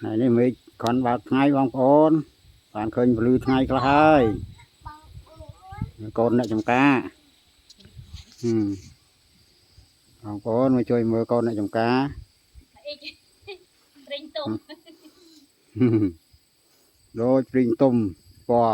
nàyนี่มีคนบาดไงบางคนบานเคยลือไงก็ให้คนเนี่ยจำกาบางคนมาช่วยมือคนเนี่ยจำกาโดยปริงตุ่มปอ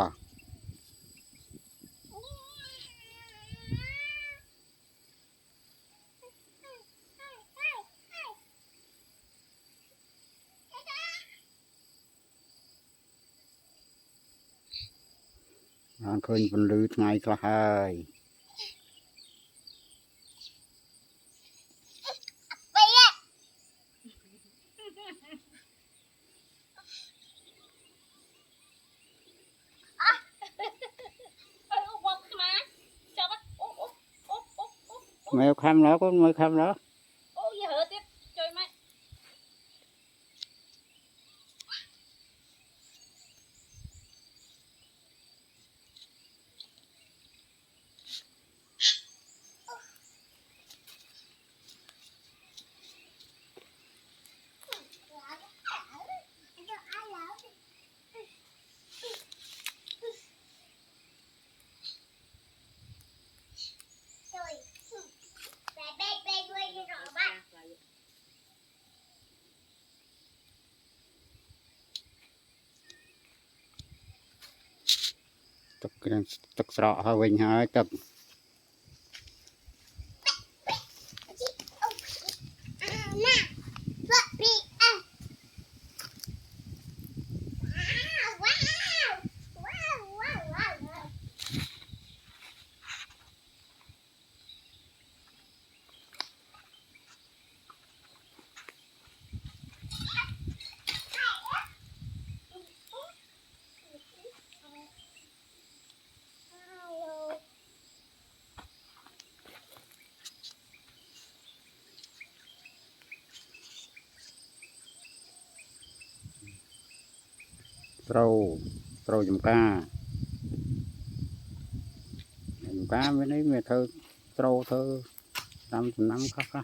บานเคยเป็นลือไงก็ให้mèo khăm đó có mèo khăm đó tục sọ hơi bình hơi tục trâu chùm cá với đấy mẹ thơ trâu thơ năm khác á